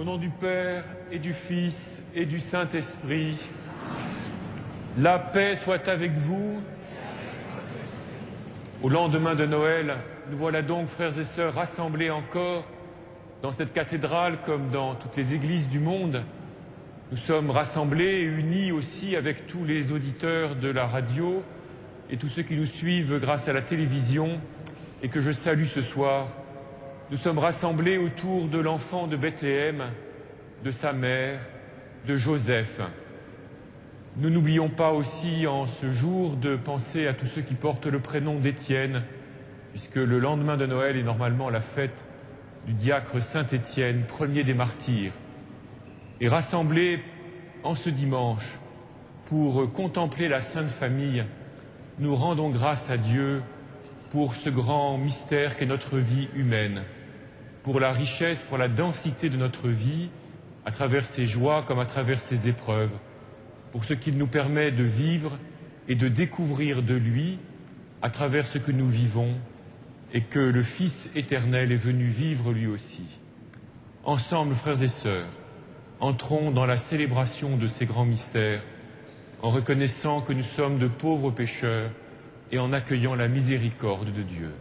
Au nom du Père et du Fils et du Saint-Esprit, la paix soit avec vous. Au lendemain de Noël, nous voilà donc, frères et sœurs, rassemblés encore dans cette cathédrale comme dans toutes les églises du monde. Nous sommes rassemblés et unis aussi avec tous les auditeurs de la radio et tous ceux qui nous suivent grâce à la télévision et que je salue ce soir. Nous sommes rassemblés autour de l'enfant de Bethléem, de sa mère, de Joseph. Nous n'oublions pas aussi en ce jour de penser à tous ceux qui portent le prénom d'Étienne, puisque le lendemain de Noël est normalement la fête du diacre Saint-Étienne, premier des martyrs. Et rassemblés en ce dimanche pour contempler la Sainte Famille, nous rendons grâce à Dieu pour ce grand mystère qu'est notre vie humaine, pour la richesse, pour la densité de notre vie, à travers ses joies comme à travers ses épreuves, pour ce qu'il nous permet de vivre et de découvrir de lui à travers ce que nous vivons et que le Fils éternel est venu vivre lui aussi. Ensemble, frères et sœurs, entrons dans la célébration de ces grands mystères en reconnaissant que nous sommes de pauvres pécheurs et en accueillant la miséricorde de Dieu.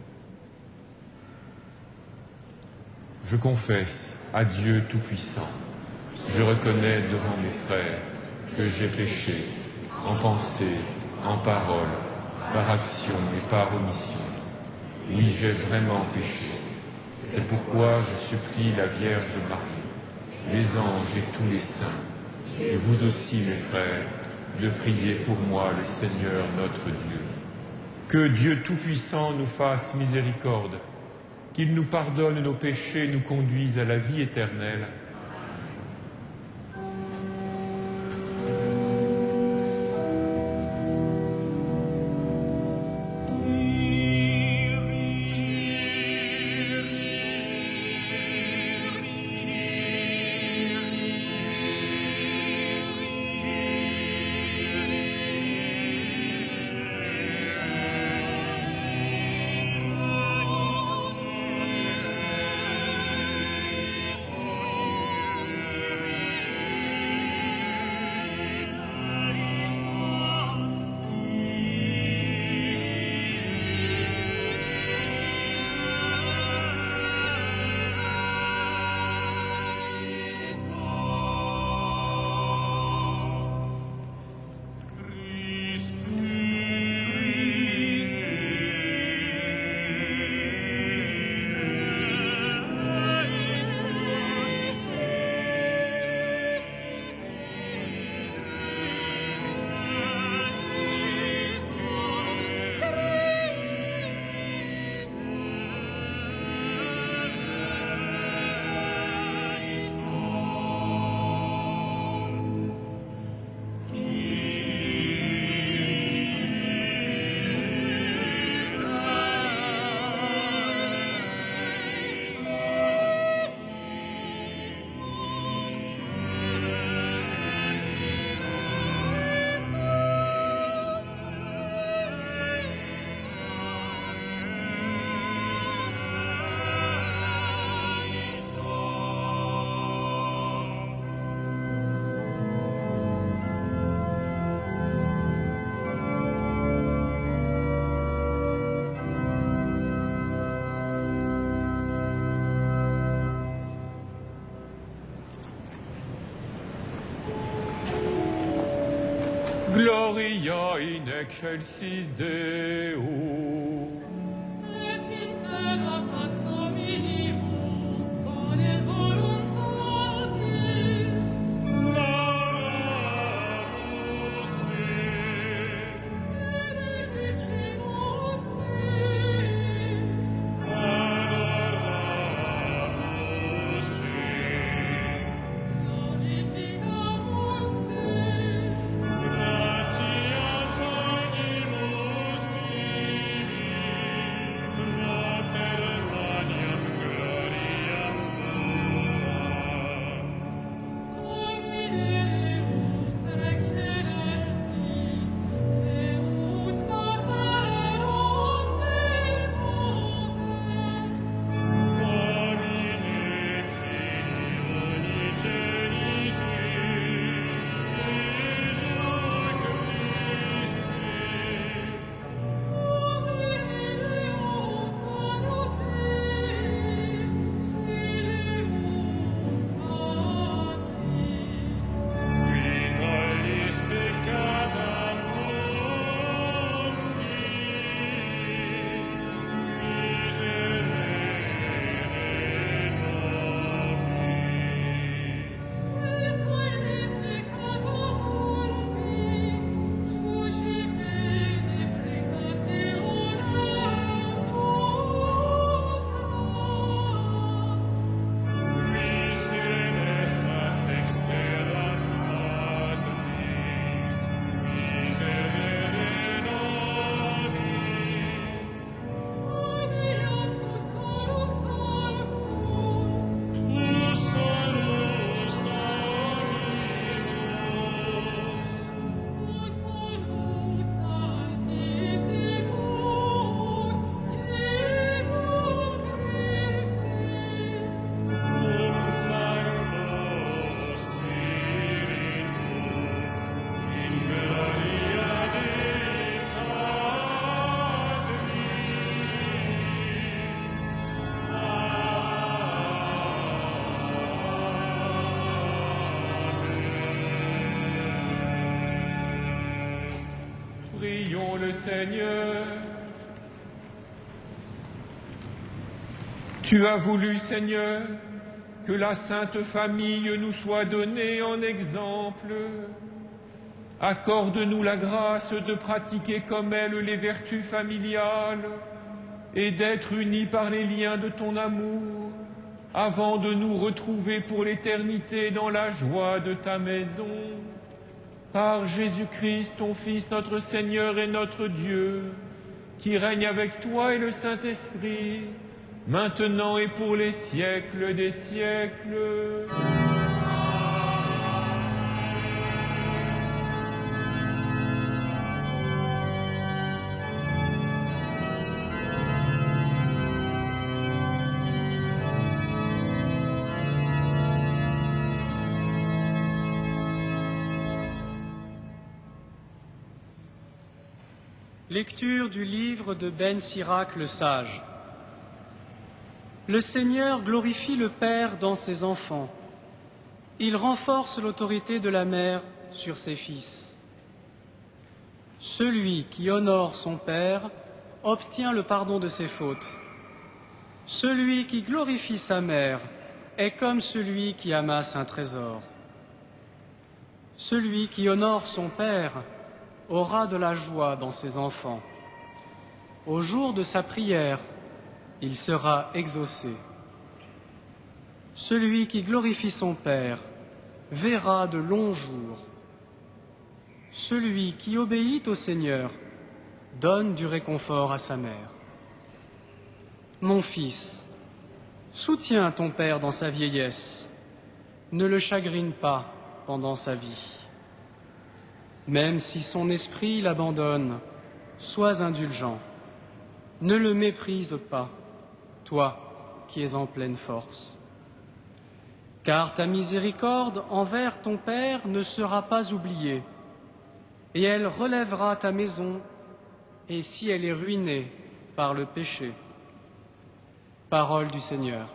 Je confesse à Dieu Tout-Puissant, je reconnais devant mes frères que j'ai péché en pensée, en parole, par action et par omission. Oui, j'ai vraiment péché. C'est pourquoi je supplie la Vierge Marie, les anges et tous les saints, et vous aussi, mes frères, de prier pour moi le Seigneur notre Dieu. Que Dieu Tout-Puissant nous fasse miséricorde, qu'il nous pardonne nos péchés et nous conduise à la vie éternelle. Gloria in excelsis Deo. Et in terra pax hominibus, bone voluntatis. Laudamus Dei. Benedicimus Dei. Adoramus Dei. Glorificamus Dei. Gratias agimus tibi. prions le Seigneur. Tu as voulu, Seigneur, que la Sainte Famille nous soit donnée en exemple. Accorde-nous la grâce de pratiquer comme elle les vertus familiales et d'être unis par les liens de ton amour, avant de nous retrouver pour l'éternité dans la joie de ta maison. Par Jésus-Christ, ton Fils, notre Seigneur et notre Dieu, qui règne avec toi et le Saint-Esprit, maintenant et pour les siècles des siècles. Lecture du livre de Ben Sirac le sage. Le Seigneur glorifie le Père dans ses enfants. Il renforce l'autorité de la mère sur ses fils. Celui qui honore son Père obtient le pardon de ses fautes. Celui qui glorifie sa mère est comme celui qui amasse un trésor. Celui qui honore son Père aura de la joie dans ses enfants. Au jour de sa prière, il sera exaucé. Celui qui glorifie son Père verra de longs jours. Celui qui obéit au Seigneur donne du réconfort à sa mère. Mon fils, soutiens ton Père dans sa vieillesse. Ne le chagrine pas pendant sa vie. Même si son esprit l'abandonne, sois indulgent. Ne le méprise pas, toi qui es en pleine force. Car ta miséricorde envers ton Père ne sera pas oubliée, et elle relèvera ta maison, et si elle est ruinée par le péché. Parole du Seigneur.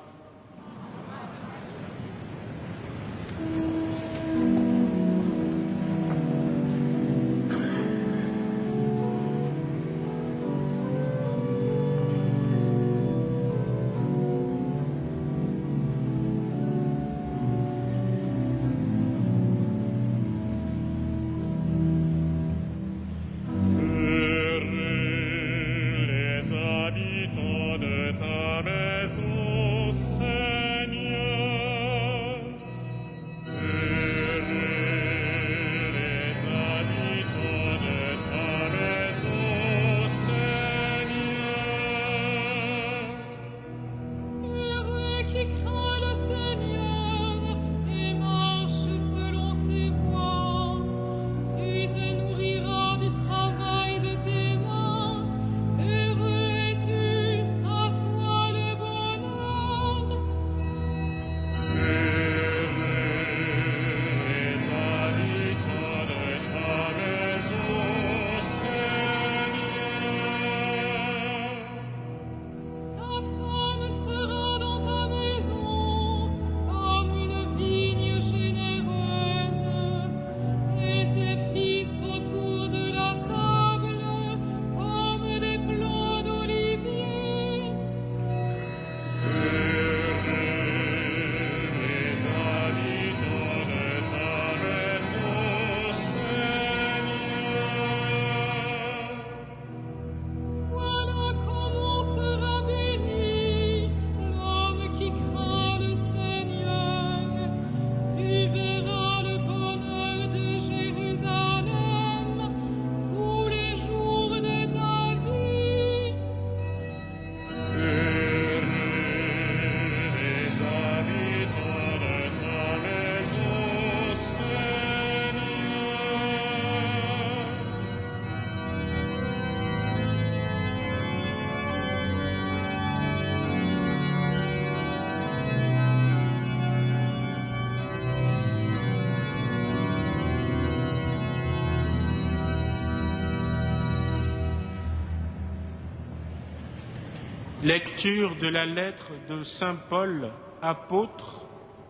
Lecture de la lettre de saint Paul, apôtre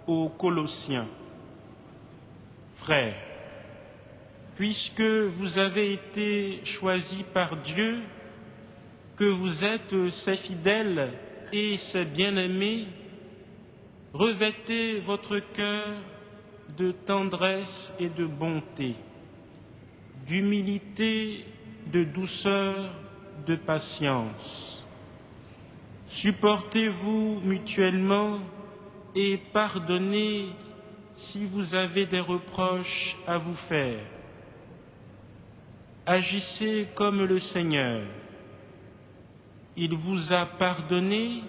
aux Colossiens. Frères, puisque vous avez été choisis par Dieu, que vous êtes ses fidèles et ses bien-aimés, revêtez votre cœur de tendresse et de bonté, d'humilité, de douceur, de patience. Supportez-vous mutuellement et pardonnez si vous avez des reproches à vous faire. Agissez comme le Seigneur. Il vous a pardonné,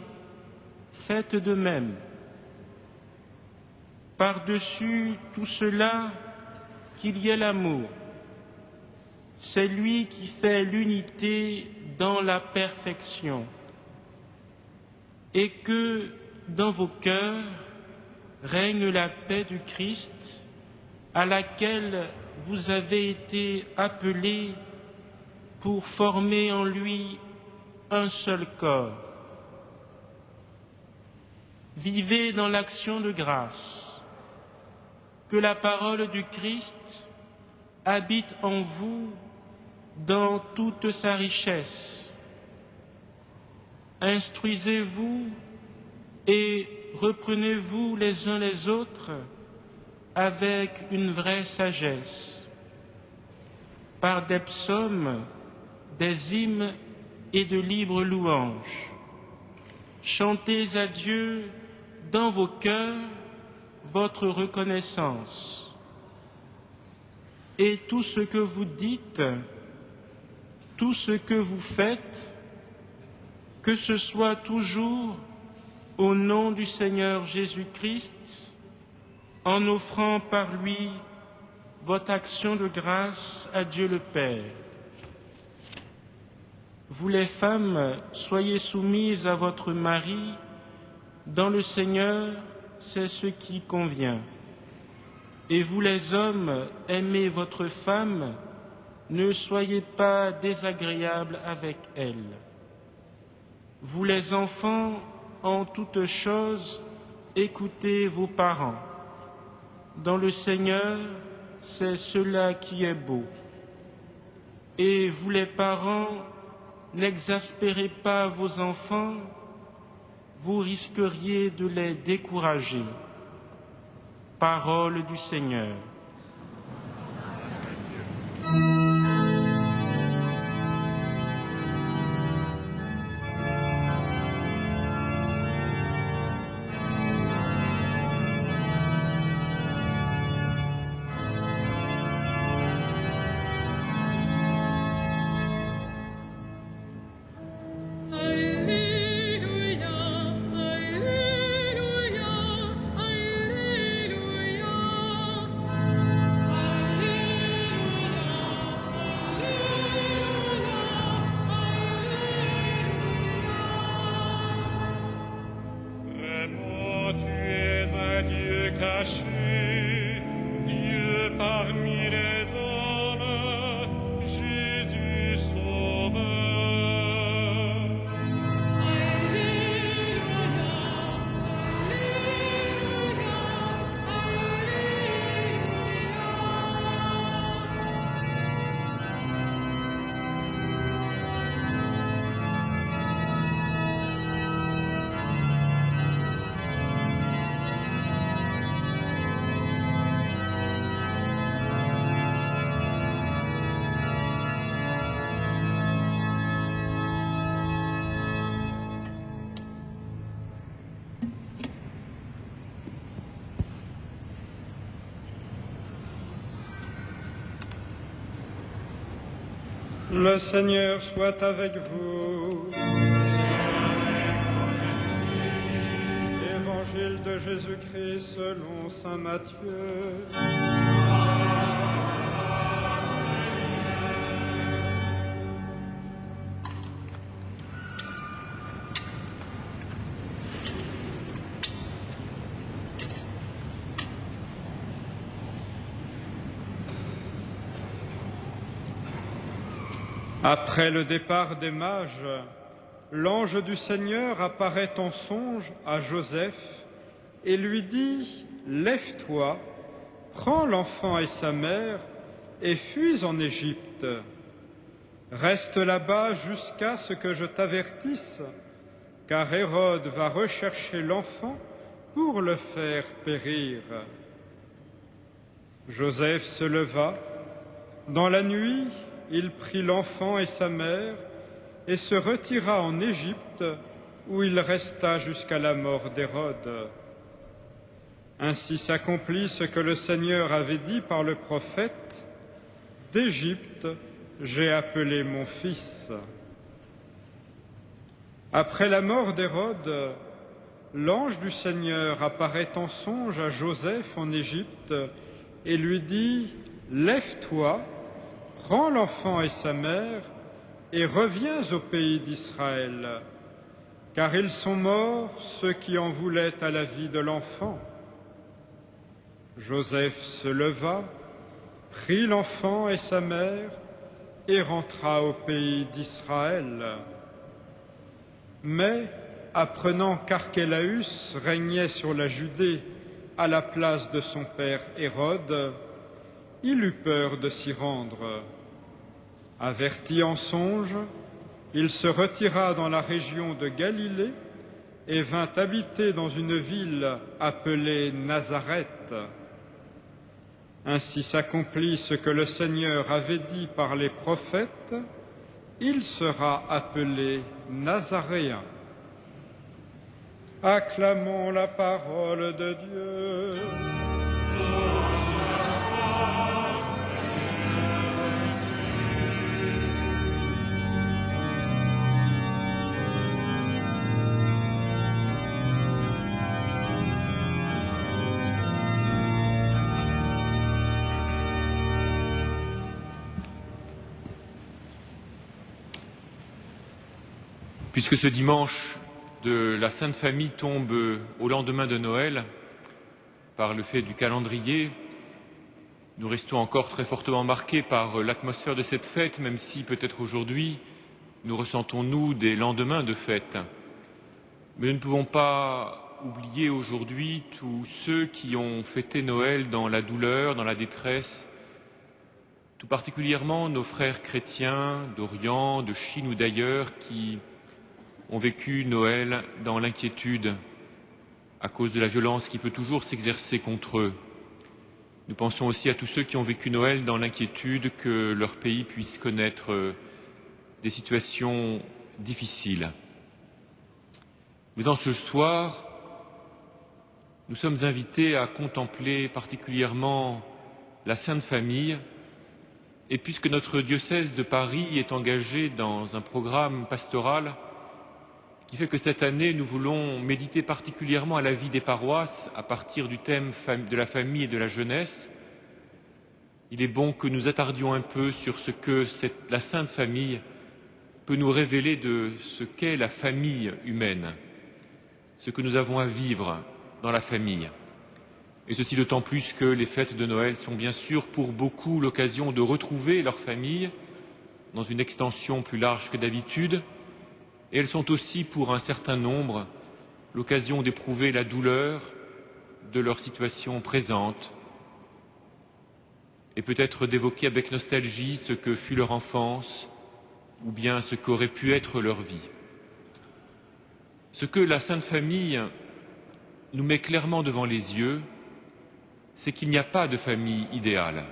faites de même. Par-dessus tout cela, qu'il y ait l'amour. C'est lui qui fait l'unité dans la perfection. Et que dans vos cœurs règne la paix du Christ, à laquelle vous avez été appelés pour former en lui un seul corps. Vivez dans l'action de grâce. Que la parole du Christ habite en vous dans toute sa richesse. Instruisez-vous et reprenez-vous les uns les autres avec une vraie sagesse, par des psaumes, des hymnes et de libres louanges. Chantez à Dieu dans vos cœurs votre reconnaissance. Et tout ce que vous dites, tout ce que vous faites, que ce soit toujours au nom du Seigneur Jésus-Christ, en offrant par lui votre action de grâce à Dieu le Père. Vous les femmes, soyez soumises à votre mari. Dans le Seigneur, c'est ce qui convient. Et vous les hommes, aimez votre femme, ne soyez pas désagréables avec elle. Vous les enfants, en toutes choses, écoutez vos parents. Dans le Seigneur, c'est cela qui est beau. Et vous les parents, n'exaspérez pas vos enfants, vous risqueriez de les décourager. Parole du Seigneur. Dieu parmi les hommes, Jésus sauveur. Alléluia, Alléluia, Le Seigneur soit avec vous. Évangile de Jésus-Christ selon saint Matthieu. Après le départ des mages, l'ange du Seigneur apparaît en songe à Joseph et lui dit « Lève-toi, prends l'enfant et sa mère et fuis en Égypte. Reste là-bas jusqu'à ce que je t'avertisse, car Hérode va rechercher l'enfant pour le faire périr. » Joseph se leva. Dans la nuit, il prit l'enfant et sa mère et se retira en Égypte, où il resta jusqu'à la mort d'Hérode. Ainsi s'accomplit ce que le Seigneur avait dit par le prophète: « D'Égypte, j'ai appelé mon fils. » Après la mort d'Hérode, l'ange du Seigneur apparaît en songe à Joseph en Égypte et lui dit: « Lève-toi, prends l'enfant et sa mère et reviens au pays d'Israël, car ils sont morts ceux qui en voulaient à la vie de l'enfant. » Joseph se leva, prit l'enfant et sa mère et rentra au pays d'Israël. Mais, apprenant qu'Archélaüs régnait sur la Judée à la place de son père Hérode, il eut peur de s'y rendre. Averti en songe, il se retira dans la région de Galilée et vint habiter dans une ville appelée Nazareth. Ainsi s'accomplit ce que le Seigneur avait dit par les prophètes: il sera appelé Nazaréen. Acclamons la parole de Dieu. Puisque ce dimanche de la Sainte Famille tombe au lendemain de Noël, par le fait du calendrier, nous restons encore très fortement marqués par l'atmosphère de cette fête, même si peut-être aujourd'hui nous ressentons, nous, des lendemains de fête. Mais nous ne pouvons pas oublier aujourd'hui tous ceux qui ont fêté Noël dans la douleur, dans la détresse, tout particulièrement nos frères chrétiens d'Orient, de Chine ou d'ailleurs qui ont vécu Noël dans l'inquiétude à cause de la violence qui peut toujours s'exercer contre eux. Nous pensons aussi à tous ceux qui ont vécu Noël dans l'inquiétude que leur pays puisse connaître des situations difficiles. Mais en ce soir, nous sommes invités à contempler particulièrement la Sainte Famille, et puisque notre diocèse de Paris est engagé dans un programme pastoral qui fait que cette année, nous voulons méditer particulièrement à la vie des paroisses à partir du thème de la famille et de la jeunesse, il est bon que nous attardions un peu sur ce que la Sainte Famille peut nous révéler de ce qu'est la famille humaine, ce que nous avons à vivre dans la famille. Et ceci d'autant plus que les fêtes de Noël sont bien sûr pour beaucoup l'occasion de retrouver leur famille dans une extension plus large que d'habitude, et elles sont aussi pour un certain nombre l'occasion d'éprouver la douleur de leur situation présente et peut-être d'évoquer avec nostalgie ce que fut leur enfance ou bien ce qu'aurait pu être leur vie. Ce que la Sainte Famille nous met clairement devant les yeux, c'est qu'il n'y a pas de famille idéale.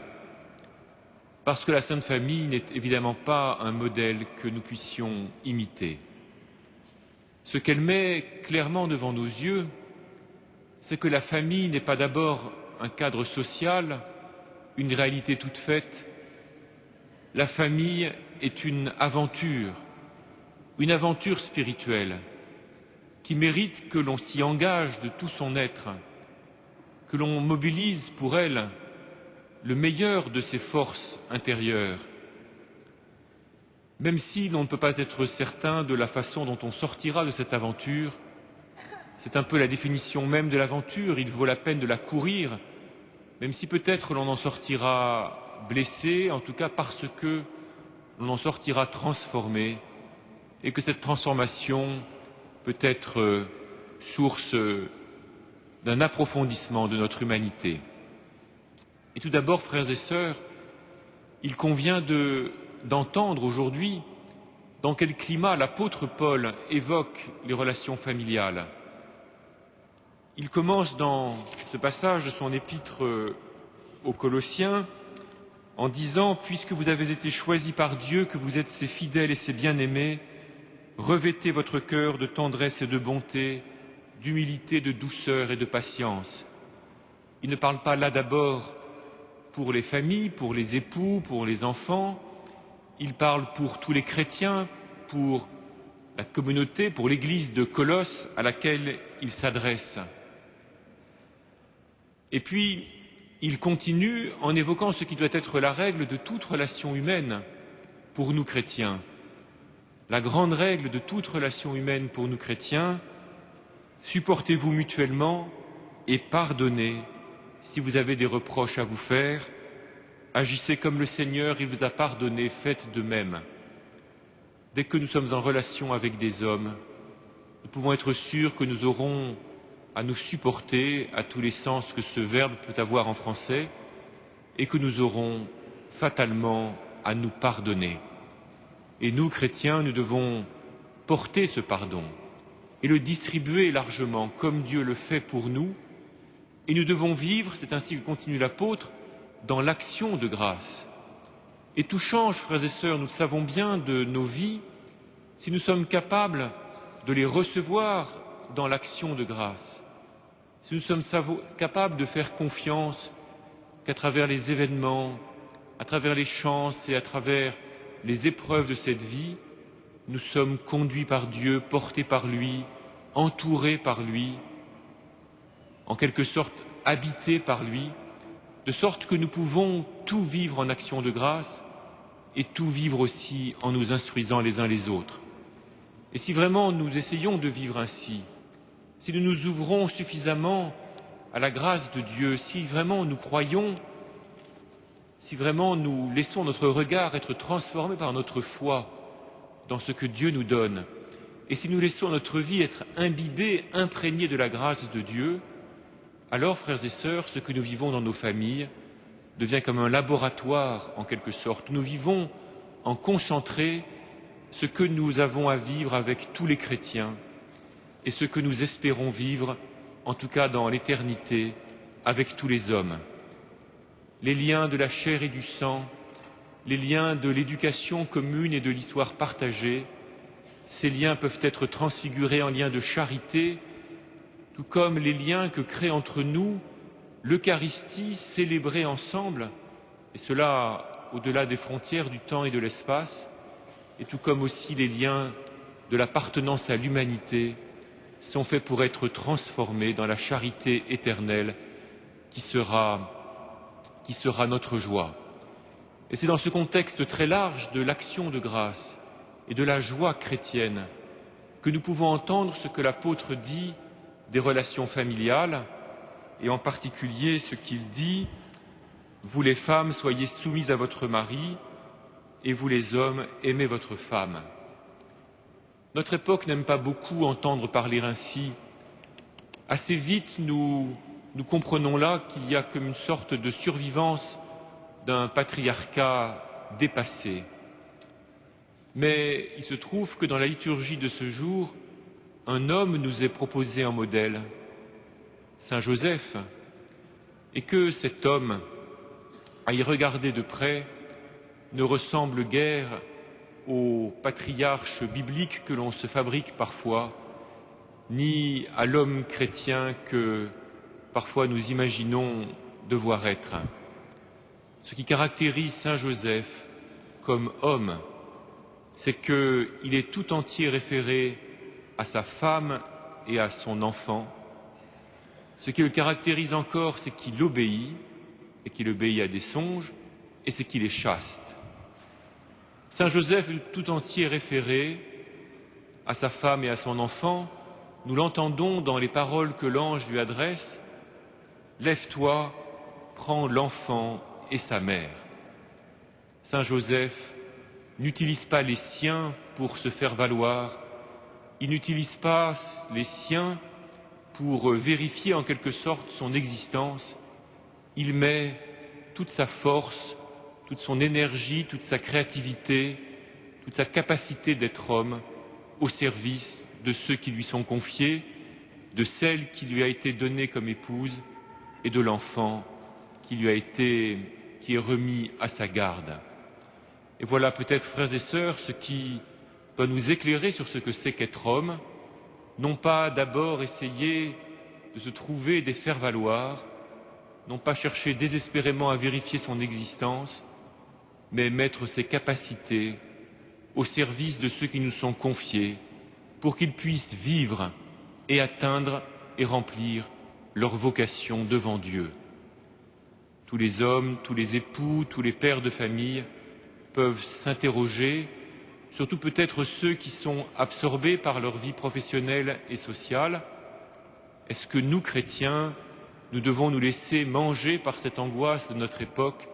Parce que la Sainte Famille n'est évidemment pas un modèle que nous puissions imiter. Ce qu'elle met clairement devant nos yeux, c'est que la famille n'est pas d'abord un cadre social, une réalité toute faite. La famille est une aventure spirituelle, qui mérite que l'on s'y engage de tout son être, que l'on mobilise pour elle le meilleur de ses forces intérieures, même si l'on ne peut pas être certain de la façon dont on sortira de cette aventure. C'est un peu la définition même de l'aventure, il vaut la peine de la courir, même si peut-être l'on en sortira blessé, en tout cas parce que l'on en sortira transformé, et que cette transformation peut être source d'un approfondissement de notre humanité. Et tout d'abord, frères et sœurs, il convient d'entendre aujourd'hui dans quel climat l'apôtre Paul évoque les relations familiales. Il commence dans ce passage de son épître aux Colossiens en disant « Puisque vous avez été choisis par Dieu, que vous êtes ses fidèles et ses bien-aimés, revêtez votre cœur de tendresse et de bonté, d'humilité, de douceur et de patience. » Il ne parle pas là d'abord pour les familles, pour les époux, pour les enfants. Il parle pour tous les chrétiens, pour la communauté, pour l'église de Colosse à laquelle il s'adresse. Et puis, il continue en évoquant ce qui doit être la règle de toute relation humaine pour nous chrétiens. La grande règle de toute relation humaine pour nous chrétiens, supportez-vous mutuellement et pardonnez si vous avez des reproches à vous faire. Agissez comme le Seigneur, il vous a pardonné, faites de même. Dès que nous sommes en relation avec des hommes, nous pouvons être sûrs que nous aurons à nous supporter à tous les sens que ce verbe peut avoir en français et que nous aurons fatalement à nous pardonner. Et nous, chrétiens, nous devons porter ce pardon et le distribuer largement comme Dieu le fait pour nous. Et nous devons vivre, c'est ainsi que continue l'apôtre, dans l'action de grâce. Et tout change, frères et sœurs, nous le savons bien, de nos vies, si nous sommes capables de les recevoir dans l'action de grâce. Si nous sommes capables de faire confiance qu'à travers les événements, à travers les chances et à travers les épreuves de cette vie, nous sommes conduits par Dieu, portés par lui, entourés par lui, en quelque sorte habités par lui, de sorte que nous pouvons tout vivre en action de grâce et tout vivre aussi en nous instruisant les uns les autres. Et si vraiment nous essayons de vivre ainsi, si nous nous ouvrons suffisamment à la grâce de Dieu, si vraiment nous croyons, si vraiment nous laissons notre regard être transformé par notre foi dans ce que Dieu nous donne, et si nous laissons notre vie être imbibée, imprégnée de la grâce de Dieu, alors, frères et sœurs, ce que nous vivons dans nos familles devient comme un laboratoire, en quelque sorte. Nous vivons en concentré ce que nous avons à vivre avec tous les chrétiens et ce que nous espérons vivre, en tout cas dans l'éternité, avec tous les hommes. Les liens de la chair et du sang, les liens de l'éducation commune et de l'histoire partagée, ces liens peuvent être transfigurés en liens de charité, tout comme les liens que crée entre nous l'Eucharistie célébrée ensemble, et cela au-delà des frontières du temps et de l'espace, et tout comme aussi les liens de l'appartenance à l'humanité sont faits pour être transformés dans la charité éternelle qui sera notre joie. Et c'est dans ce contexte très large de l'action de grâce et de la joie chrétienne que nous pouvons entendre ce que l'apôtre dit des relations familiales, et en particulier ce qu'il dit « Vous les femmes, soyez soumises à votre mari, et vous les hommes, aimez votre femme ». Notre époque n'aime pas beaucoup entendre parler ainsi. Assez vite, nous comprenons là qu'il y a comme une sorte de survivance d'un patriarcat dépassé. Mais il se trouve que dans la liturgie de ce jour, un homme nous est proposé en modèle, Saint Joseph, et que cet homme, à y regarder de près, ne ressemble guère au patriarche biblique que l'on se fabrique parfois, ni à l'homme chrétien que parfois nous imaginons devoir être. Ce qui caractérise Saint Joseph comme homme, c'est qu'il est tout entier référé à sa femme et à son enfant. Ce qui le caractérise encore, c'est qu'il obéit, et qu'il obéit à des songes, et c'est qu'il est chaste. Saint Joseph tout entier référé à sa femme et à son enfant, nous l'entendons dans les paroles que l'ange lui adresse « Lève-toi, prends l'enfant et sa mère ». Saint Joseph n'utilise pas les siens pour se faire valoir, il n'utilise pas les siens pour vérifier en quelque sorte son existence, il met toute sa force toute son énergie, toute sa créativité, toute sa capacité d'être homme au service de ceux qui lui sont confiés, de celle qui lui a été donnée comme épouse et de l'enfant qui est remis à sa garde. Et voilà peut-être, frères et sœurs, ce qui doit nous éclairer sur ce que c'est qu'être homme, non pas d'abord essayer de se trouver des faire-valoir, non pas chercher désespérément à vérifier son existence, mais mettre ses capacités au service de ceux qui nous sont confiés, pour qu'ils puissent vivre et atteindre et remplir leur vocation devant Dieu. Tous les hommes, tous les époux, tous les pères de famille peuvent s'interroger, surtout peut-être ceux qui sont absorbés par leur vie professionnelle et sociale. Est-ce que nous, chrétiens, nous devons nous laisser manger par cette angoisse de notre époque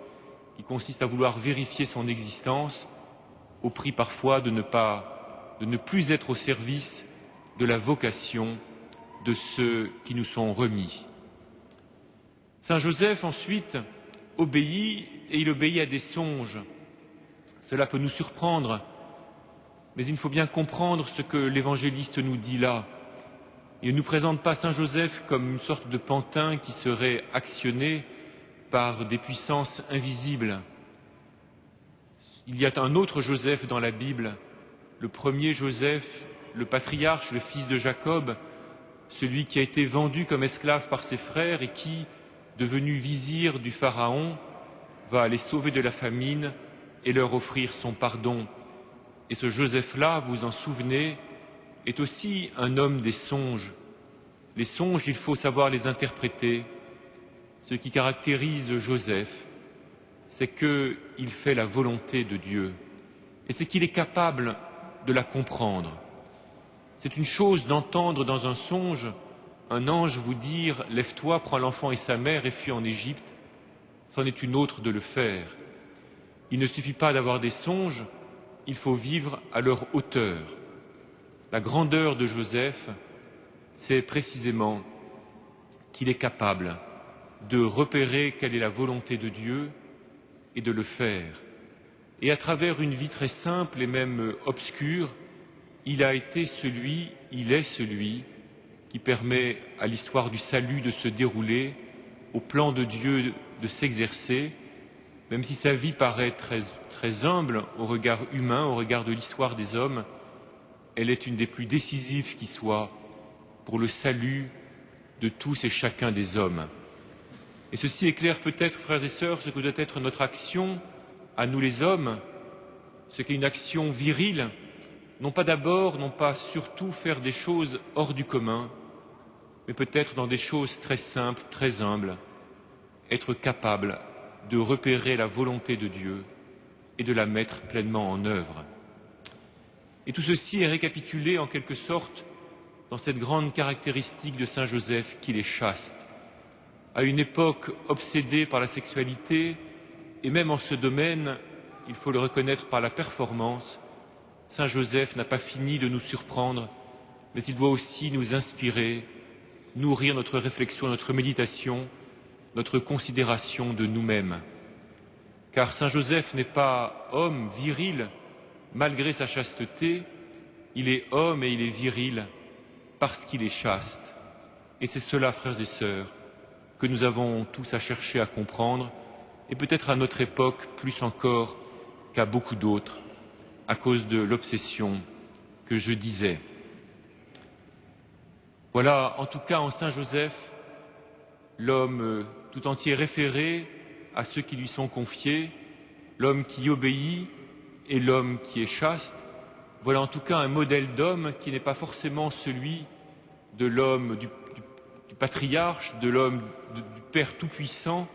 qui consiste à vouloir vérifier son existence, au prix parfois de ne plus être au service de la vocation de ceux qui nous sont remis. Saint Joseph, ensuite, obéit, et il obéit à des songes. Cela peut nous surprendre, mais il faut bien comprendre ce que l'évangéliste nous dit là. Il ne nous présente pas Saint Joseph comme une sorte de pantin qui serait actionné par des puissances invisibles. Il y a un autre Joseph dans la Bible, le premier Joseph, le patriarche, le fils de Jacob, celui qui a été vendu comme esclave par ses frères et qui, devenu vizir du Pharaon, va les sauver de la famine et leur offrir son pardon. Et ce Joseph-là, vous en souvenez, est aussi un homme des songes. Les songes, il faut savoir les interpréter. Ce qui caractérise Joseph, c'est qu'il fait la volonté de Dieu et c'est qu'il est capable de la comprendre. C'est une chose d'entendre dans un songe un ange vous dire « Lève-toi, prends l'enfant et sa mère et fuis en Égypte ». C'en est une autre de le faire. Il ne suffit pas d'avoir des songes, il faut vivre à leur hauteur. La grandeur de Joseph, c'est précisément qu'il est capable de repérer quelle est la volonté de Dieu et de le faire. Et à travers une vie très simple et même obscure, il est celui qui permet à l'histoire du salut de se dérouler, au plan de Dieu de s'exercer, même si sa vie paraît très humble au regard humain, au regard de l'histoire des hommes, elle est une des plus décisives qui soit pour le salut de tous et chacun des hommes. Et ceci éclaire peut-être, frères et sœurs, ce que doit être notre action à nous les hommes, ce qu'est une action virile, non pas surtout faire des choses hors du commun, mais peut-être dans des choses très simples, très humbles, être capable de repérer la volonté de Dieu et de la mettre pleinement en œuvre. Et tout ceci est récapitulé en quelque sorte dans cette grande caractéristique de Saint Joseph qu'il est chaste. À une époque obsédée par la sexualité, et même en ce domaine, il faut le reconnaître par la performance, Saint Joseph n'a pas fini de nous surprendre, mais il doit aussi nous inspirer, nourrir notre réflexion, notre méditation, notre considération de nous-mêmes. Car Saint Joseph n'est pas homme viril malgré sa chasteté, il est homme et il est viril parce qu'il est chaste. Et c'est cela, frères et sœurs, que nous avons tous à chercher à comprendre, et peut-être à notre époque plus encore qu'à beaucoup d'autres, à cause de l'obsession que je disais. Voilà, en tout cas, en Saint Joseph, l'homme tout entier référé à ceux qui lui sont confiés, l'homme qui obéit et l'homme qui est chaste. Voilà en tout cas un modèle d'homme qui n'est pas forcément celui de l'homme, du patriarche, de l'homme, du Père tout-puissant,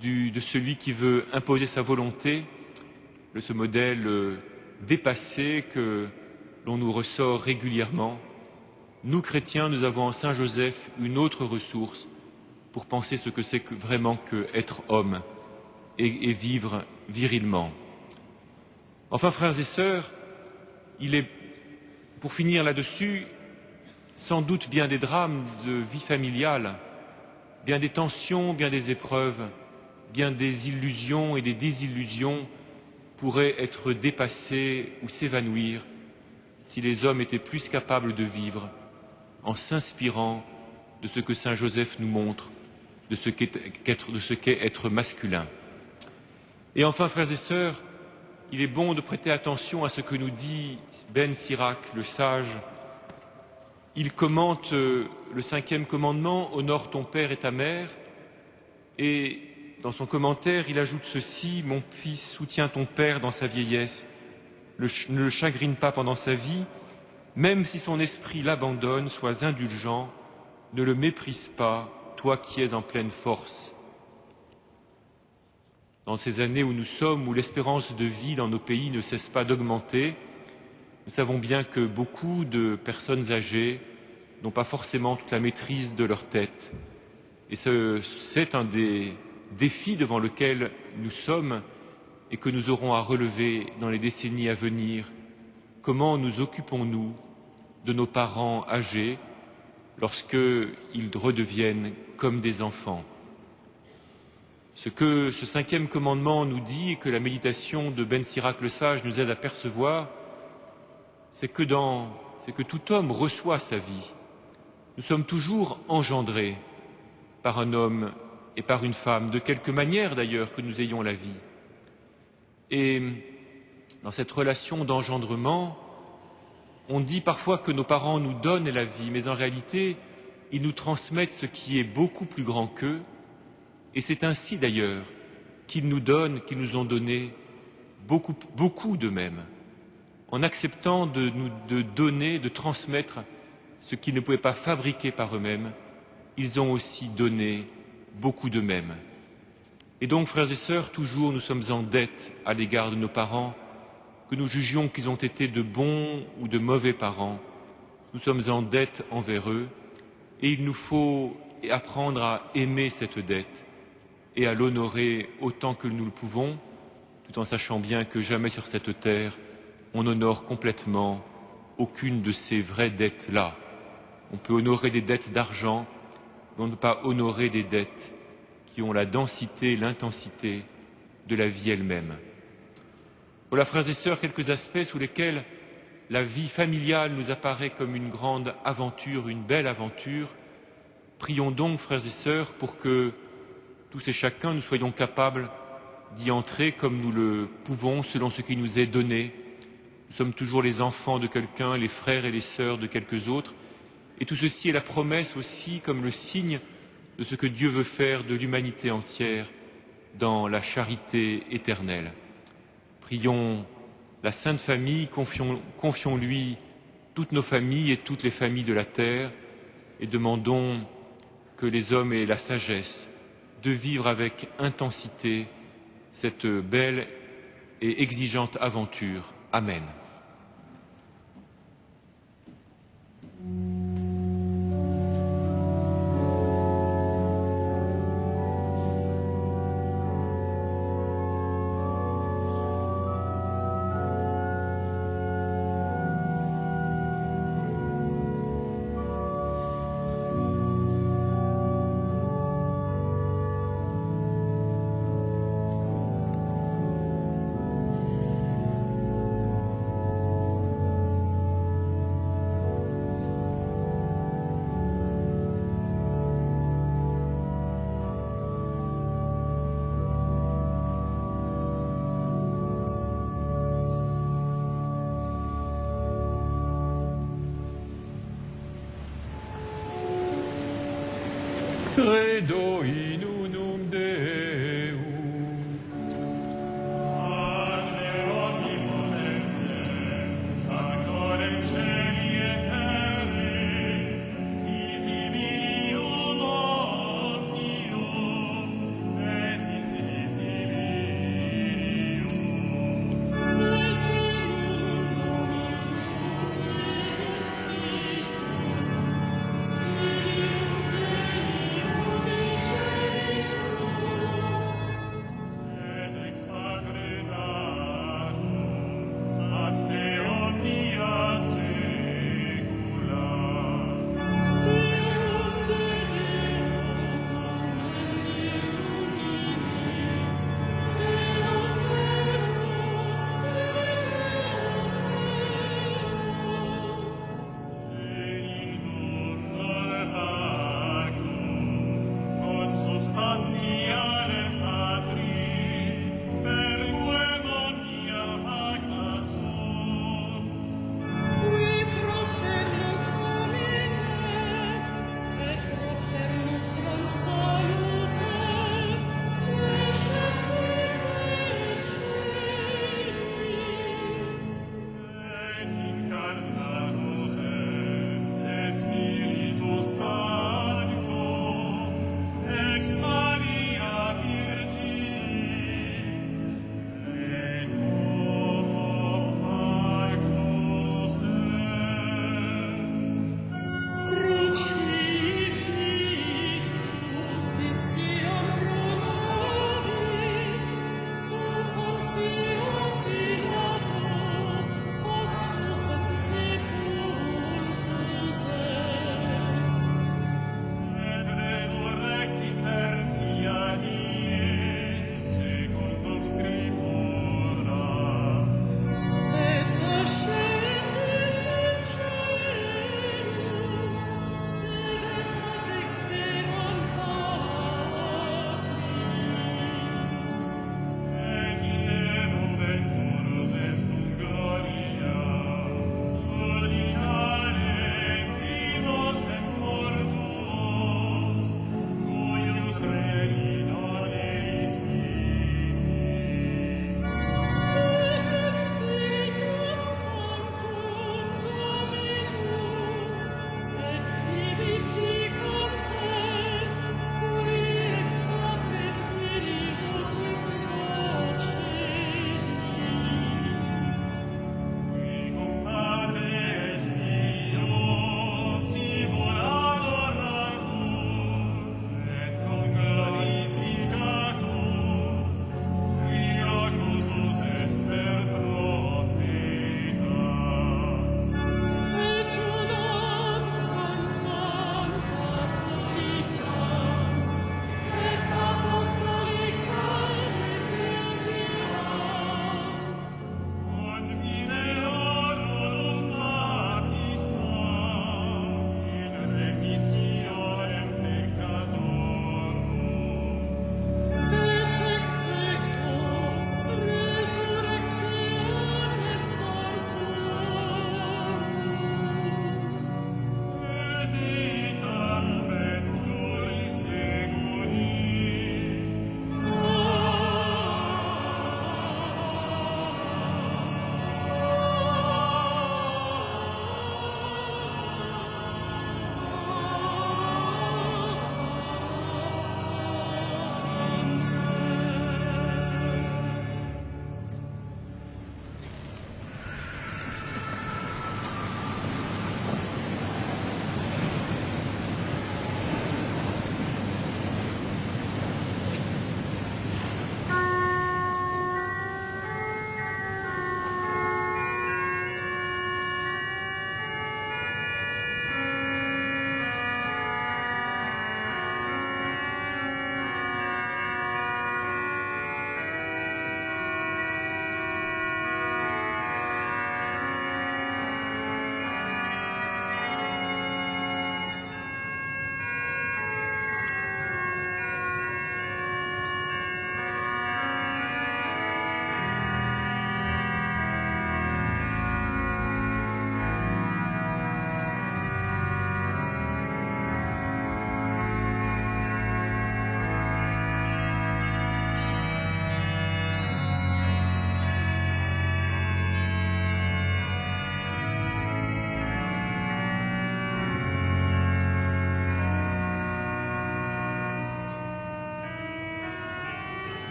de celui qui veut imposer sa volonté, de ce modèle dépassé que l'on nous ressort régulièrement. Nous, chrétiens, nous avons en Saint Joseph une autre ressource pour penser ce que c'est vraiment qu'être homme et vivre virilement. Enfin, frères et sœurs, il est, pour finir là-dessus, sans doute bien des drames de vie familiale, bien des tensions, bien des épreuves, bien des illusions et des désillusions pourraient être dépassées ou s'évanouir si les hommes étaient plus capables de vivre en s'inspirant de ce que saint Joseph nous montre, de ce qu'est être masculin. Et enfin, frères et sœurs, il est bon de prêter attention à ce que nous dit Ben Sirac, le sage. Il commente le 5e commandement, « Honore ton père et ta mère », et dans son commentaire, il ajoute ceci, « Mon fils, soutiens ton père dans sa vieillesse, ne le chagrine pas pendant sa vie, même si son esprit l'abandonne, sois indulgent, ne le méprise pas, toi qui es en pleine force. » Dans ces années où nous sommes, où l'espérance de vie dans nos pays ne cesse pas d'augmenter, nous savons bien que beaucoup de personnes âgées n'ont pas forcément toute la maîtrise de leur tête. Et c'est un des défis devant lequel nous sommes et que nous aurons à relever dans les décennies à venir. Comment nous occupons-nous de nos parents âgés lorsqu'ils redeviennent comme des enfants? Ce que ce 5e commandement nous dit et que la méditation de Ben Sirac le Sage nous aide à percevoir, c'est que tout homme reçoit sa vie. Nous sommes toujours engendrés par un homme et par une femme, de quelque manière d'ailleurs que nous ayons la vie. Et dans cette relation d'engendrement, on dit parfois que nos parents nous donnent la vie, mais en réalité, ils nous transmettent ce qui est beaucoup plus grand qu'eux. Et c'est ainsi d'ailleurs qu'ils nous ont donné beaucoup d'eux-mêmes. En acceptant de donner, de transmettre ce qu'ils ne pouvaient pas fabriquer par eux-mêmes, ils ont aussi donné beaucoup d'eux-mêmes. Et donc, frères et sœurs, toujours nous sommes en dette à l'égard de nos parents, que nous jugions qu'ils ont été de bons ou de mauvais parents. Nous sommes en dette envers eux, et il nous faut apprendre à aimer cette dette et à l'honorer autant que nous le pouvons, tout en sachant bien que jamais sur cette terre on honore complètement aucune de ces vraies dettes-là. On peut honorer des dettes d'argent, mais on ne peut pas honorer des dettes qui ont la densité, l'intensité de la vie elle-même. Voilà, frères et sœurs, quelques aspects sous lesquels la vie familiale nous apparaît comme une grande aventure, une belle aventure. Prions donc, frères et sœurs, pour que tous et chacun nous soyons capables d'y entrer comme nous le pouvons, selon ce qui nous est donné. Nous sommes toujours les enfants de quelqu'un, les frères et les sœurs de quelques autres, et tout ceci est la promesse aussi, comme le signe de ce que Dieu veut faire de l'humanité entière dans la charité éternelle. Prions la Sainte Famille, confions-lui toutes nos familles et toutes les familles de la terre, et demandons que les hommes aient la sagesse de vivre avec intensité cette belle et exigeante aventure. Amen. Credo in unum Deum.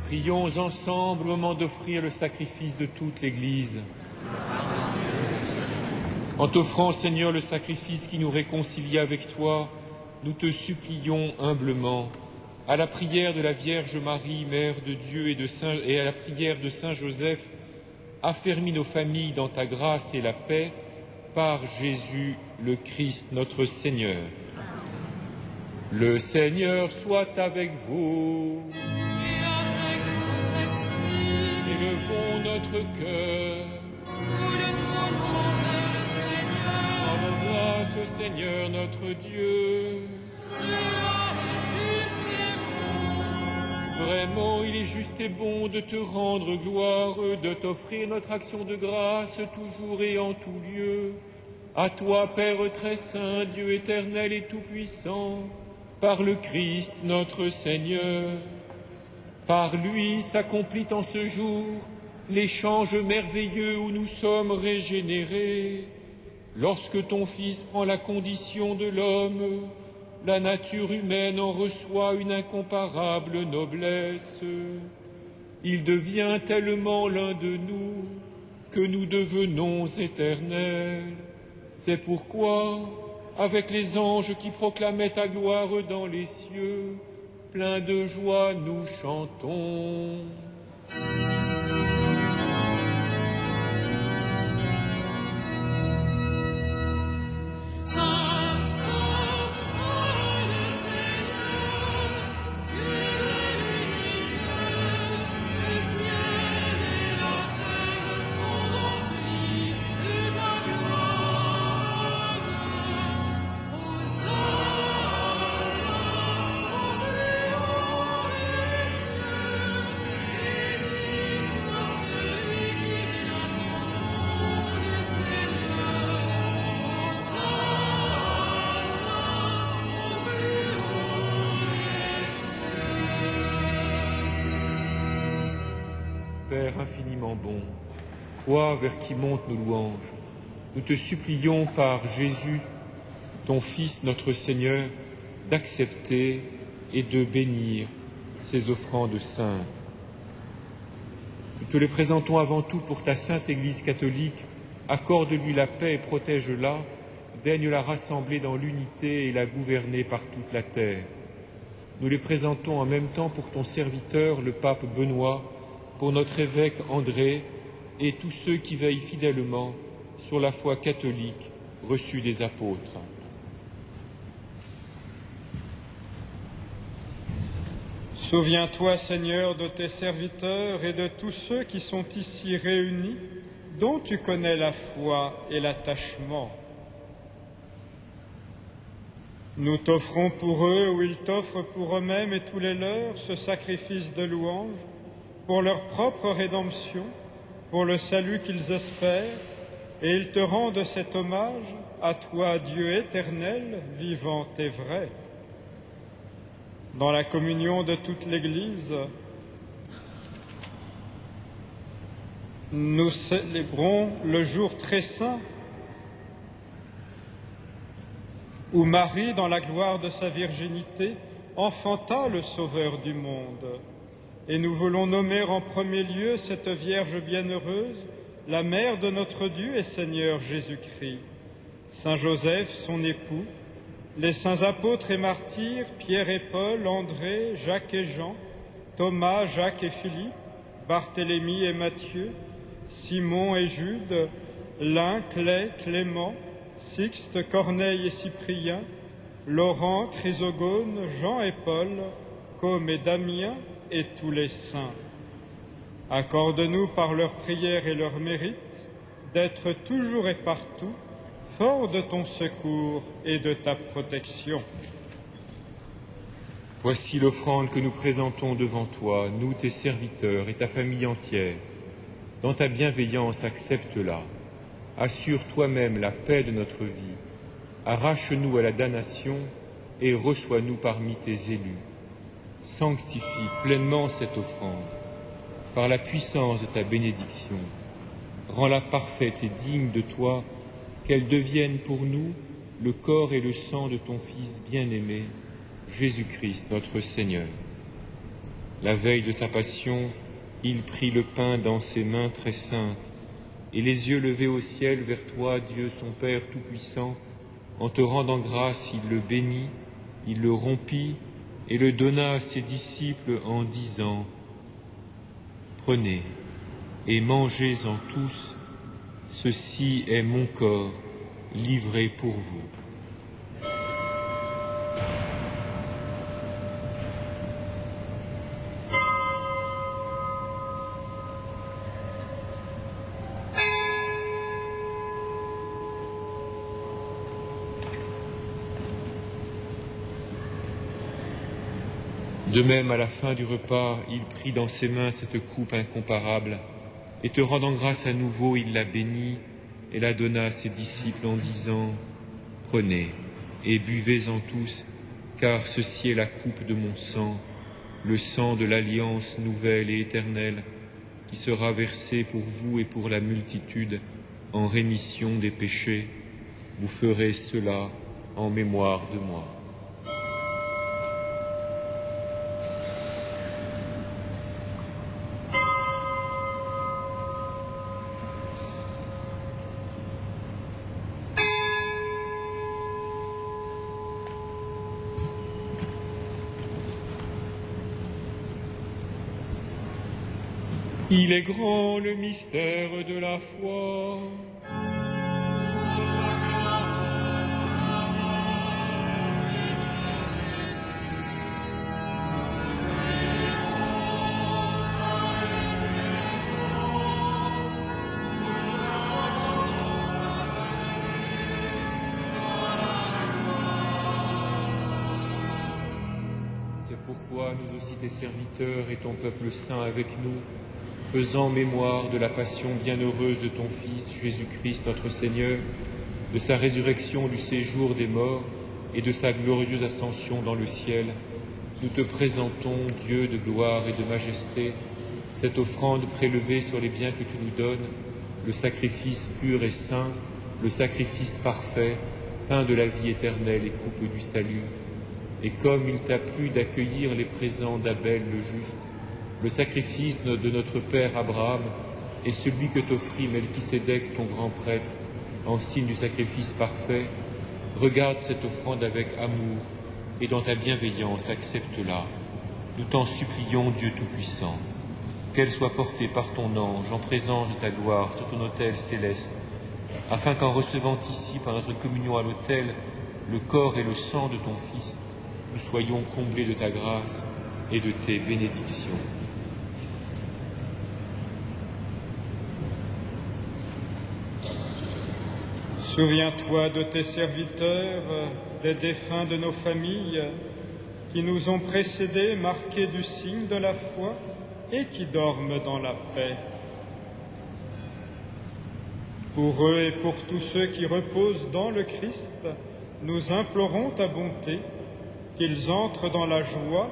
Prions ensemble au moment d'offrir le sacrifice de toute l'Église. En t'offrant, Seigneur, le sacrifice qui nous réconcilie avec toi, nous te supplions humblement, à la prière de la Vierge Marie, Mère de Dieu, et à la prière de Saint Joseph, affermis nos familles dans ta grâce et la paix, par Jésus le Christ, notre Seigneur. Le Seigneur soit avec vous. Et avec votre esprit, Élevons notre cœur. nous le tournons vers le Seigneur. Rendons grâce au Seigneur notre Dieu. Cela est juste et bon. Vraiment, il est juste et bon de te rendre gloire, de t'offrir notre action de grâce toujours et en tout lieu. À toi, Père très saint, Dieu éternel et tout-puissant, par le Christ notre Seigneur. Par lui s'accomplit en ce jour l'échange merveilleux où nous sommes régénérés. Lorsque ton Fils prend la condition de l'homme, la nature humaine en reçoit une incomparable noblesse. Il devient tellement l'un de nous que nous devenons éternels. C'est pourquoi, avec les anges qui proclamaient ta gloire dans les cieux, pleins de joie nous chantons. Saint, saint, saint le Seigneur, Dieu de l'univers, le ciel et la terre sont remplis de ta gloire. Hosanna au plus haut des cieux, béni soit celui qui vient au nom du Seigneur. Père infiniment bon, toi vers qui montent nos louanges, nous te supplions par Jésus, ton Fils notre Seigneur, d'accepter et de bénir ces offrandes saintes. Nous te les présentons avant tout pour ta sainte Église catholique. Accorde-lui la paix et protège-la, daigne la rassembler dans l'unité et la gouverner par toute la terre. Nous les présentons en même temps pour ton serviteur, le pape Benoît, pour notre évêque André et tous ceux qui veillent fidèlement sur la foi catholique reçue des apôtres. Souviens-toi, Seigneur, de tes serviteurs et de tous ceux qui sont ici réunis, dont tu connais la foi et l'attachement. Nous t'offrons pour eux, ou ils t'offrent pour eux-mêmes et tous les leurs, ce sacrifice de louange, pour leur propre rédemption, pour le salut qu'ils espèrent, et ils te rendent cet hommage, à toi, Dieu éternel, vivant et vrai. Dans la communion de toute l'Église, nous célébrons le jour très saint où Marie, dans la gloire de sa virginité, enfanta le Sauveur du monde. Et nous voulons nommer en premier lieu cette Vierge bienheureuse, la mère de notre Dieu et Seigneur Jésus-Christ, Saint Joseph, son époux, les saints apôtres et martyrs, Pierre et Paul, André, Jacques et Jean, Thomas, Jacques et Philippe, Barthélemy et Matthieu, Simon et Jude, Lin, Clay, Clément, Sixte, Corneille et Cyprien, Laurent, Chrysogone, Jean et Paul, Côme et Damien, et tous les saints. Accorde-nous par leurs prières et leurs mérites d'être toujours et partout forts de ton secours et de ta protection. Voici l'offrande que nous présentons devant toi, nous tes serviteurs et ta famille entière. Dans ta bienveillance, accepte-la. Assure toi-même la paix de notre vie. Arrache-nous à la damnation et reçois-nous parmi tes élus. Sanctifie pleinement cette offrande par la puissance de ta bénédiction. Rends-la parfaite et digne de toi, qu'elle devienne pour nous le corps et le sang de ton Fils bien-aimé, Jésus-Christ notre Seigneur. La veille de sa passion, il prit le pain dans ses mains très saintes, et les yeux levés au ciel vers toi, Dieu son Père Tout-Puissant, en te rendant grâce, il le bénit, il le rompit et le donna à ses disciples en disant : Prenez et mangez-en tous, ceci est mon corps livré pour vous. De même, à la fin du repas, il prit dans ses mains cette coupe incomparable, et te rendant grâce à nouveau, il la bénit et la donna à ses disciples en disant : Prenez et buvez-en tous, car ceci est la coupe de mon sang, le sang de l'alliance nouvelle et éternelle, qui sera versé pour vous et pour la multitude en rémission des péchés. Vous ferez cela en mémoire de moi. Il est grand le mystère de la foi. C'est pourquoi nous aussi, tes serviteurs et ton peuple saint avec nous, faisant mémoire de la passion bienheureuse de ton Fils, Jésus-Christ notre Seigneur, de sa résurrection du séjour des morts et de sa glorieuse ascension dans le ciel, nous te présentons, Dieu de gloire et de majesté, cette offrande prélevée sur les biens que tu nous donnes, le sacrifice pur et saint, le sacrifice parfait, pain de la vie éternelle et coupe du salut. Et comme il t'a plu d'accueillir les présents d'Abel le juste, le sacrifice de notre père Abraham et celui que t'offrit Melchisédek, ton grand prêtre, en signe du sacrifice parfait, regarde cette offrande avec amour et dans ta bienveillance accepte-la. Nous t'en supplions, Dieu Tout-Puissant, qu'elle soit portée par ton ange en présence de ta gloire sur ton autel céleste, afin qu'en recevant ici, par notre communion à l'autel, le corps et le sang de ton Fils, nous soyons comblés de ta grâce et de tes bénédictions. Souviens-toi de tes serviteurs, des défunts de nos familles, qui nous ont précédés, marqués du signe de la foi, et qui dorment dans la paix. Pour eux et pour tous ceux qui reposent dans le Christ, nous implorons ta bonté, qu'ils entrent dans la joie,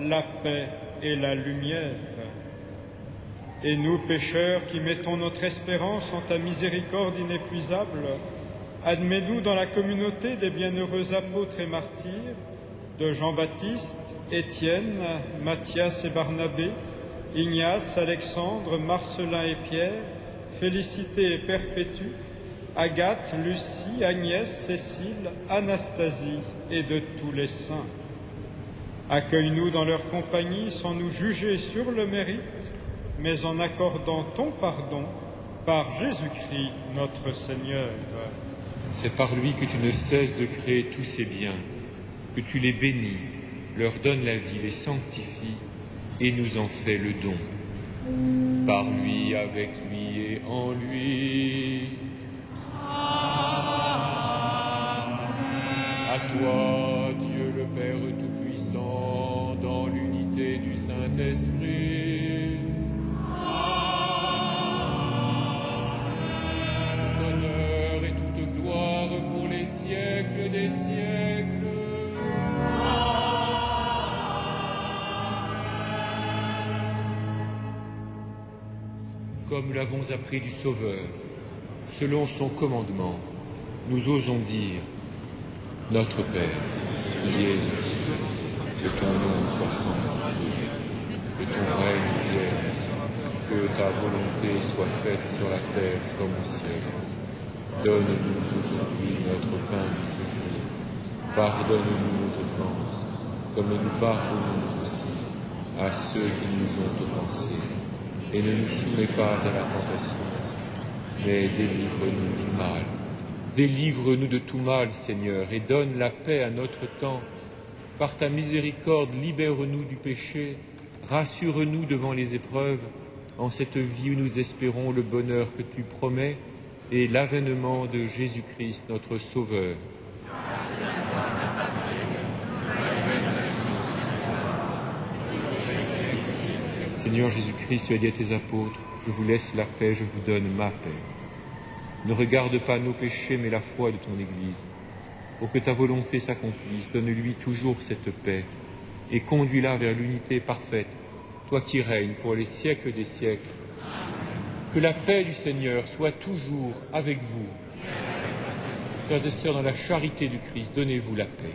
la paix et la lumière. Et nous, pécheurs, qui mettons notre espérance en ta miséricorde inépuisable, admets-nous dans la communauté des bienheureux apôtres et martyrs, de Jean-Baptiste, Étienne, Matthias et Barnabé, Ignace, Alexandre, Marcelin et Pierre, Félicité et Perpétue, Agathe, Lucie, Agnès, Cécile, Anastasie et de tous les saints. Accueille-nous dans leur compagnie sans nous juger sur le mérite, mais en accordant ton pardon par Jésus-Christ notre Seigneur. C'est par lui que tu ne cesses de créer tous ces biens, que tu les bénis, leur donnes la vie, les sanctifies et nous en fais le don. Par lui, avec lui et en lui. À toi, Dieu le Père Tout-Puissant, dans l'unité du Saint-Esprit. Tout honneur et toute gloire pour les siècles des siècles. Comme nous l'avons appris du Sauveur, selon son commandement, nous osons dire : Notre Père, qui es aux cieux, que ton nom soit sanctifié, que ton règne vienne, que ta volonté soit faite sur la terre comme au ciel. Donne-nous aujourd'hui notre pain de ce jour. Pardonne-nous nos offenses, comme nous pardonnons aussi à ceux qui nous ont offensés. Et ne nous soumets pas à la tentation, mais délivre-nous du mal. Délivre-nous de tout mal, Seigneur, et donne la paix à notre temps. Par ta miséricorde, libère-nous du péché, rassure-nous devant les épreuves, en cette vie où nous espérons le bonheur que tu promets et l'avènement de Jésus-Christ, notre Sauveur. Seigneur Jésus-Christ, tu as dit à tes apôtres, je vous laisse la paix, je vous donne ma paix. Ne regarde pas nos péchés, mais la foi de ton Église. Pour que ta volonté s'accomplisse, donne-lui toujours cette paix et conduis-la vers l'unité parfaite, toi qui règnes pour les siècles des siècles. Que la paix du Seigneur soit toujours avec vous. Frères et sœurs, dans la charité du Christ, donnez-vous la paix.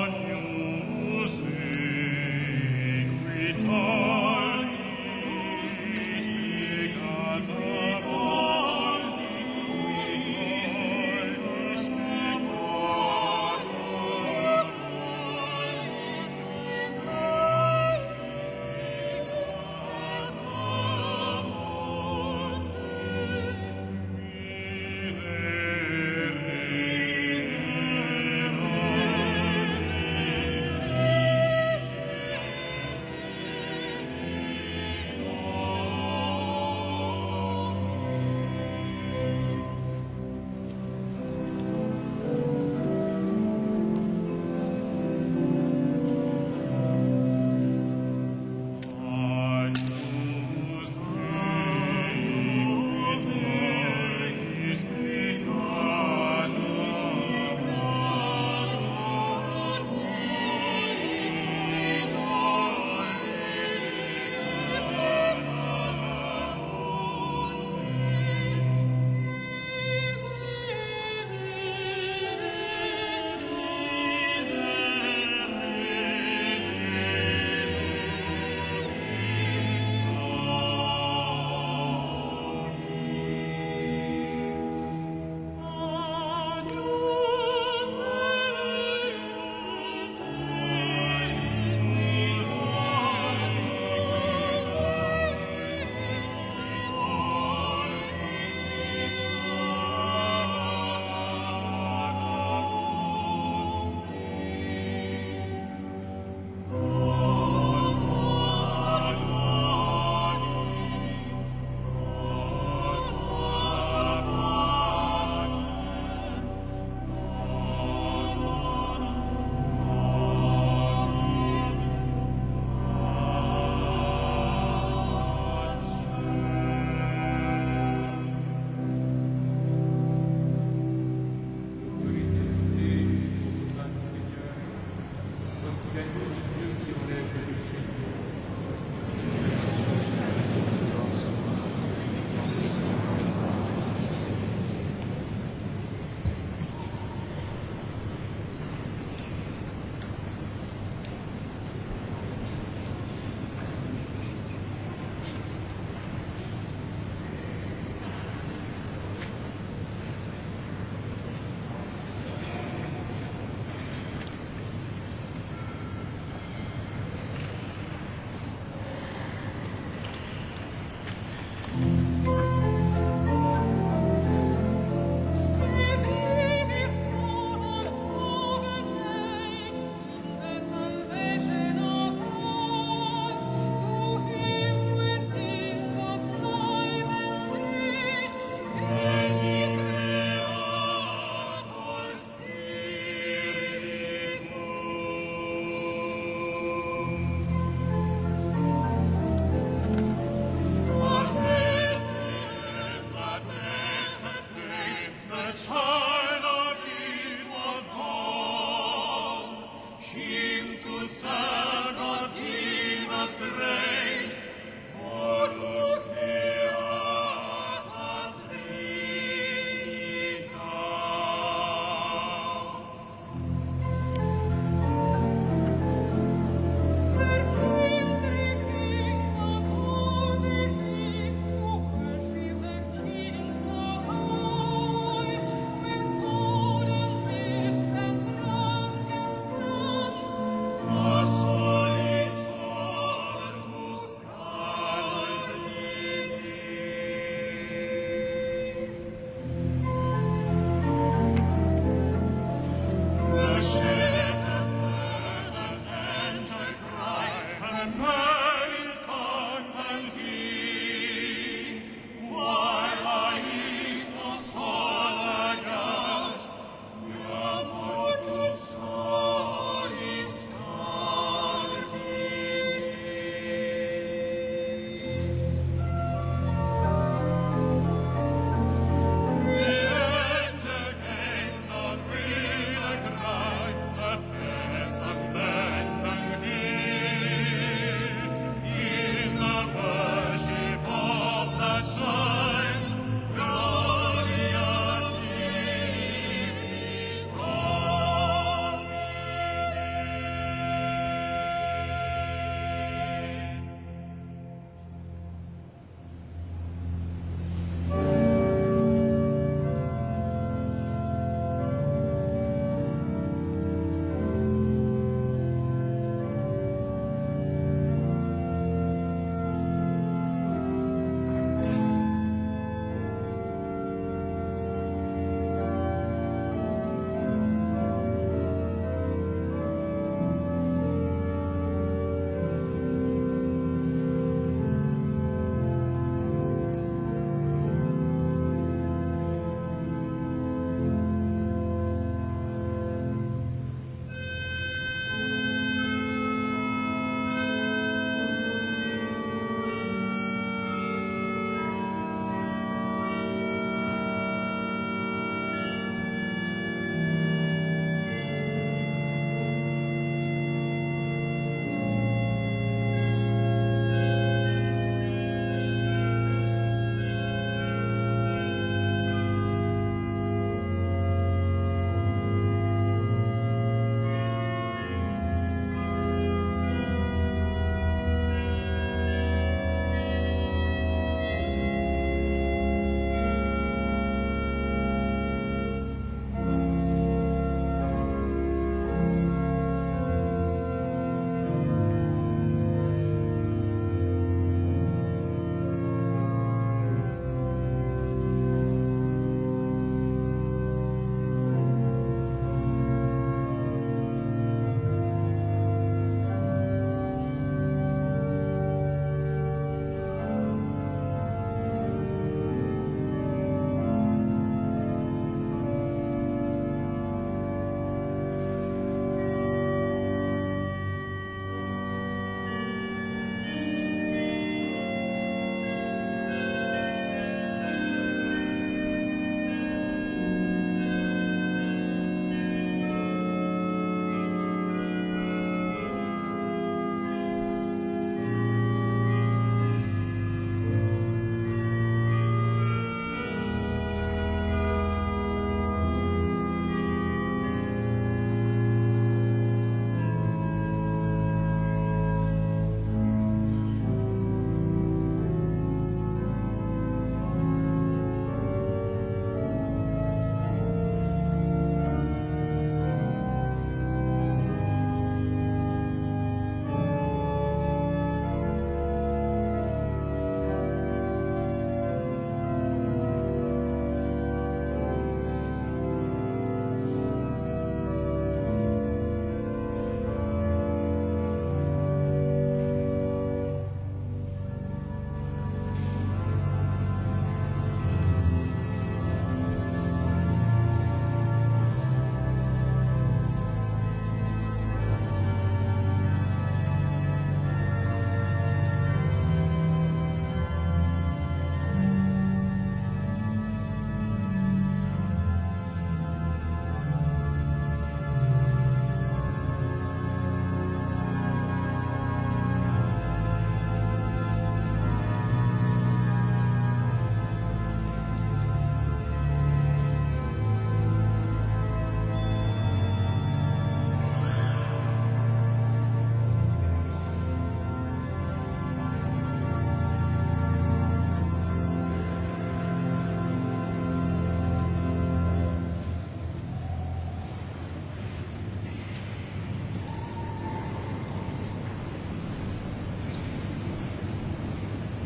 Agnus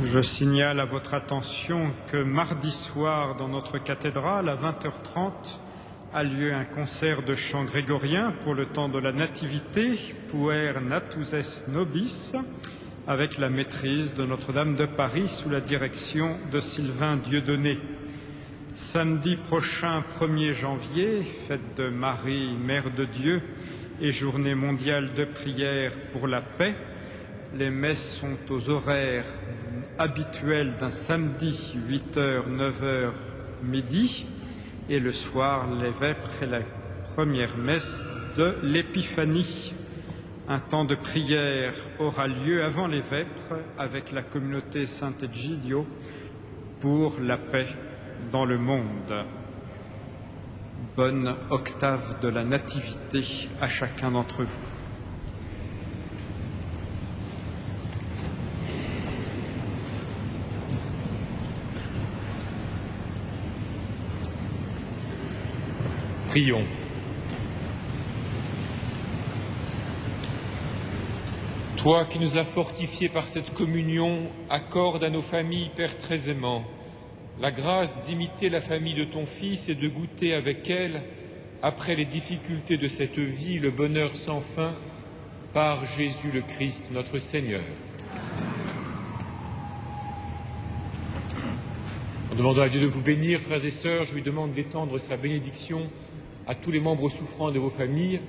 Je signale à votre attention que mardi soir, dans notre cathédrale, à 20h30, a lieu un concert de chant grégorien pour le temps de la Nativité, Puer Natus Nobis, avec la maîtrise de Notre-Dame de Paris sous la direction de Sylvain Dieudonné. Samedi prochain, 1er janvier, fête de Marie, Mère de Dieu, et journée mondiale de prière pour la paix. Les messes sont aux horaires habituels d'un samedi, 8h, 9h, midi, et le soir, les vêpres et la première messe de l'Épiphanie. Un temps de prière aura lieu avant les vêpres avec la communauté Sant'Egidio pour la paix dans le monde. Bonne octave de la Nativité à chacun d'entre vous. Prions. Toi qui nous as fortifiés par cette communion, accorde à nos familles, Père très aimant, la grâce d'imiter la famille de ton Fils et de goûter avec elle, après les difficultés de cette vie, le bonheur sans fin, par Jésus le Christ, notre Seigneur. En demandant à Dieu de vous bénir, frères et sœurs, je lui demande d'étendre sa bénédiction à tous les membres souffrants de vos familles,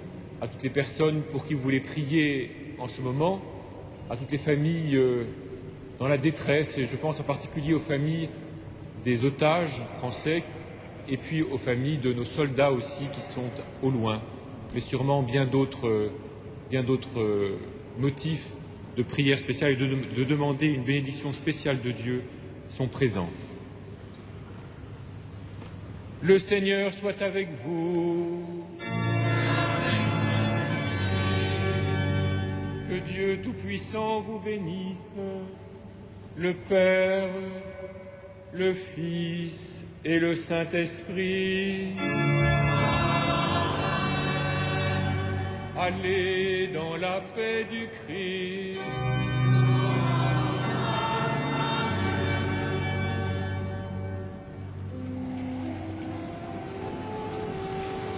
à toutes les personnes pour qui vous voulez prier en ce moment, à toutes les familles dans la détresse, et je pense en particulier aux familles des otages français, et puis aux familles de nos soldats aussi qui sont au loin, mais sûrement bien d'autres motifs de prière spéciale et de demander une bénédiction spéciale de Dieu sont présents. Le Seigneur soit avec vous. Que Dieu Tout-Puissant vous bénisse, le Père, le Fils et le Saint-Esprit. Allez dans la paix du Christ.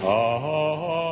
Amen.